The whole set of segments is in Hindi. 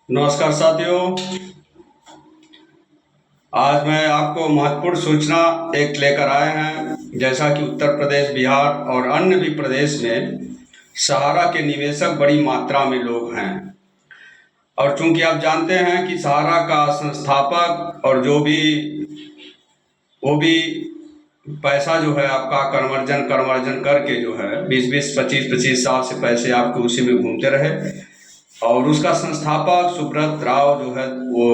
नमस्कार साथियों। आज मैं आपको महत्वपूर्ण सूचना एक लेकर आए हैं। जैसा कि उत्तर प्रदेश, बिहार और अन्य भी प्रदेश में सहारा के निवेशक बड़ी मात्रा में लोग हैं। और चूंकि आप जानते हैं कि सहारा का संस्थापक और जो भी वो भी पैसा जो है आपका कन्वर्जन करके जो है 20-20, 25-25 साल से पैसे आपके उसी में घूमते रहे। और उसका संस्थापक सुब्रत राव जो है वो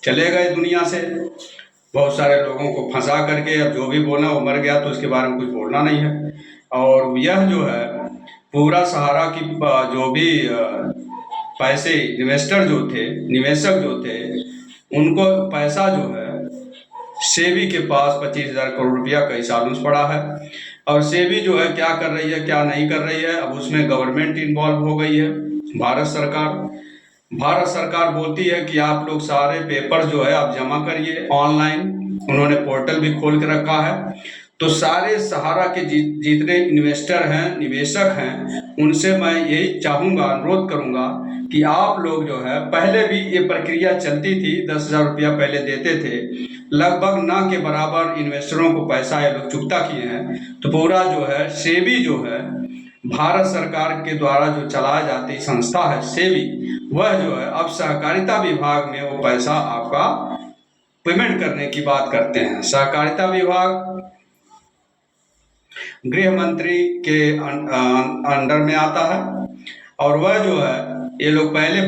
चले गए दुनिया से, बहुत सारे लोगों को फंसा करके। अब जो भी बोला वो मर गया, तो उसके बारे में कुछ बोलना नहीं है। और यह जो है पूरा सहारा की जो भी पैसे इन्वेस्टर जो थे, निवेशक जो थे, उनको पैसा जो है सेबी के पास 25,000 करोड़ रुपया कई सालों से पड़ा है। और सेबी जो है क्या कर रही है क्या नहीं कर रही है, अब उसमें गवर्नमेंट इन्वॉल्व हो गई है। भारत सरकार बोलती है कि आप लोग सारे पेपर जो है आप जमा करिए ऑनलाइन। उन्होंने पोर्टल भी खोल के रखा है। तो सारे सहारा के जितने इन्वेस्टर हैं, निवेशक हैं, उनसे मैं यही चाहूँगा, अनुरोध करूँगा कि आप लोग जो है, पहले भी ये प्रक्रिया चलती थी, 10,000 रुपया पहले देते थे, लगभग ना के बराबर इन्वेस्टरों को पैसा ये लोग चुकता किए हैं। तो पूरा जो है सेबी जो है भारत सरकार के द्वारा जो चलाया जाती संस्था है सेबी, वह जो है अब सहकारिता विभाग में वो पैसा आपका पेमेंट करने की बात करते हैं। सहकारिता विभाग गृह मंत्री के अंडर में आता है। और वह जो है, ये लोग पहले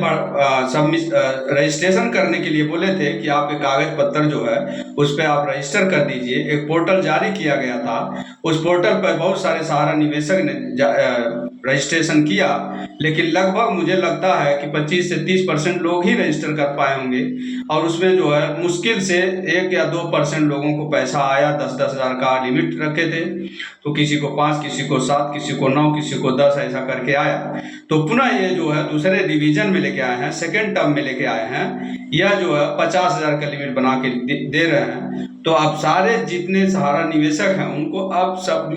रजिस्ट्रेशन करने के लिए बोले थे कि आपके कागज पत्र जो है उस पर आप रजिस्टर कर दीजिए। एक पोर्टल जारी किया गया था, उस पोर्टल पर बहुत सारे सहारा निवेशक ने रजिस्ट्रेशन किया, लेकिन लगभग मुझे लगता है कि 25 से 30% लोग ही रजिस्टर कर पाए होंगे। और उसमें जो है मुश्किल से 1 या 2% लोगों को पैसा आया। 10-10 हज़ार का लिमिट रखे थे, तो किसी को 5, किसी को 7, किसी को 9, किसी को 10 ऐसा करके आया। तो पुनः ये जो है दूसरे डिवीजन में लेके आए हैं, सेकेंड टर्म में लेके आए हैं। यह जो है 50,000 का लिमिट बना के दे रहे हैं। तो अब सारे जितने सहारा निवेशक हैं उनको अब सब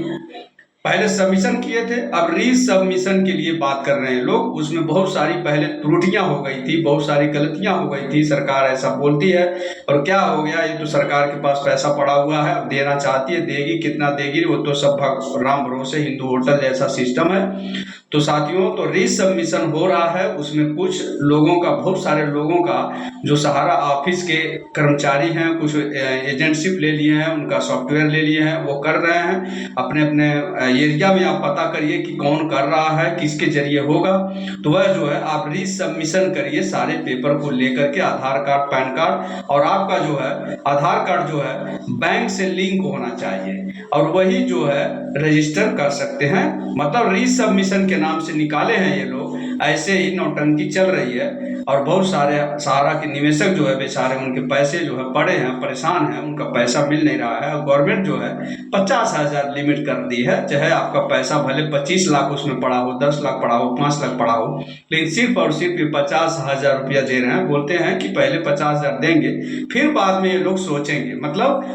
पहले सबमिशन किए थे, अब री सबमिशन के लिए बात कर रहे हैं लोग। उसमें बहुत सारी पहले त्रुटियां हो गई थी, बहुत सारी गलतियां हो गई थी, सरकार ऐसा बोलती है। और क्या हो गया, ये तो सरकार के पास पैसा पड़ा हुआ है, अब देना चाहती है, देगी, कितना देगी वो तो सब राम भरोसे, हिंदू होटल जैसा सिस्टम है। तो साथियों, तो री सबमिशन हो रहा है। उसमें कुछ लोगों का, बहुत सारे लोगों का जो सहारा ऑफिस के कर्मचारी हैं, कुछ एजेंटशिप ले लिए हैं, उनका सॉफ्टवेयर ले लिए हैं, वो कर रहे हैं। अपने अपने एरिया में आप पता करिए कि कौन कर रहा है, किसके जरिए होगा। तो वह जो है आप री सबमिशन करिए सारे पेपर को लेकर के, आधार कार्ड, पैन कार्ड, और आपका जो है आधार कार्ड जो है बैंक से लिंक होना चाहिए, और वही जो है रजिस्टर कर सकते हैं। मतलब री सबमिशन के नाम से निकाले हैं ये लोग, ऐसे ही नौटंकी चल रही है। और बहुत सारे सहारा के निवेशक जो है बेचारे, उनके पैसे जो है पड़े हैं, परेशान हैं, उनका पैसा मिल नहीं रहा है। और गवर्नमेंट जो है 50,000 लिमिट कर दी है, चाहे आपका पैसा भले 25 लाख उसमें पड़ा हो, 10 लाख पड़ा हो, 5 लाख पड़ा हो, लेकिन सिर्फ और सिर्फ 50,000 रुपया दे रहे हैं। बोलते हैं कि पहले 50,000 देंगे, फिर बाद में ये लोग सोचेंगे। मतलब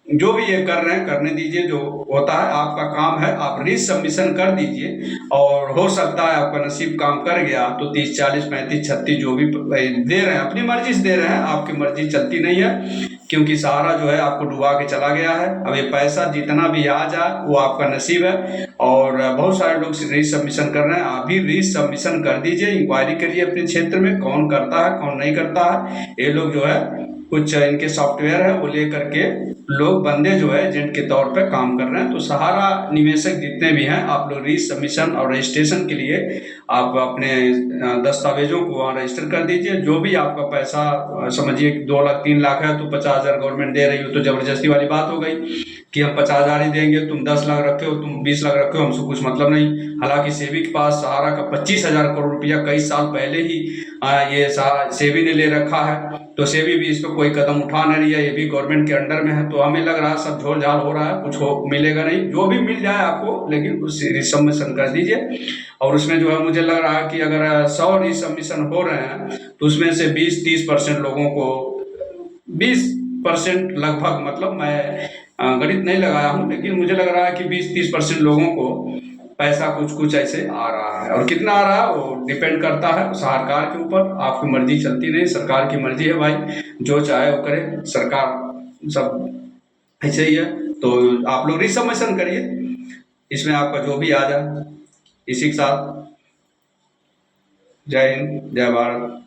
जो भी ये कर रहे हैं करने दीजिए, जो होता है आपका काम है, आप री सबमिशन कर दीजिए। और हो सकता है आपका नसीब काम कर गया तो 30, 40, 35, 36 जो भी दे रहे हैं, अपनी मर्जी से दे रहे हैं, आपकी मर्जी चलती नहीं है। क्योंकि सहारा जो है आपको डुबा के चला गया है। अब ये पैसा जितना भी आ जाए वो आपका नसीब है। और बहुत सारे लोग री सबमिशन कर रहे हैं, आप भी री सबमिशन कर दीजिए। इंक्वायरी करिए अपने क्षेत्र में, कौन करता है कौन नहीं करता है। ये लोग जो है कुछ इनके सॉफ्टवेयर है वो ले करके लोग, बंदे जो है एजेंट के तौर पे काम कर रहे हैं। तो सहारा निवेशक जितने भी हैं, आप लोग री सबमिशन और रजिस्ट्रेशन के लिए आप अपने दस्तावेजों को वहाँ रजिस्टर कर दीजिए। जो भी आपका पैसा, समझिए 2 लाख 3 लाख है, तो 50,000 गवर्नमेंट दे रही हो, तो जबरदस्ती वाली बात हो गई कि हम 50,000 ही देंगे, तुम 10 लाख रखे हो, तुम 20 लाख रखे हो, हमसे कुछ मतलब नहीं। हालांकि सेबी के पास सहारा का 25,000 करोड़ रुपया कई साल पहले ही ये सेबी ने ले रखा है। तो सेबी भी इस पर कोई कदम उठा नहीं रही है, ये भी गवर्नमेंट के अंडर में है। तो हमें लग रहा है सब झोल झाल हो रहा है, कुछ मिलेगा नहीं। जो भी मिल जाए आपको, लेकिन उस रिसबमिशन कर दीजिए। और उसमें जो है मुझे लग रहा है कि अगर 100 रिसबमिशन हो रहे हैं तो उसमें से 20-30% लोगों को, 20% लगभग, मतलब मैं गणित नहीं लगाया हूँ, लेकिन मुझे लग रहा है कि 20-30% लोगों को पैसा कुछ कुछ ऐसे आ रहा है, और कितना आ रहा है वो डिपेंड करता है सरकार के ऊपर। आपकी मर्जी चलती नहीं, सरकार की मर्जी है भाई, जो चाहे वो करे, सरकार सब ऐसे ही है। तो आप लोग रिसबमिशन करिए, इसमें आपका जो भी आ जाए। इसी के साथ जय हिंद, जय भारत।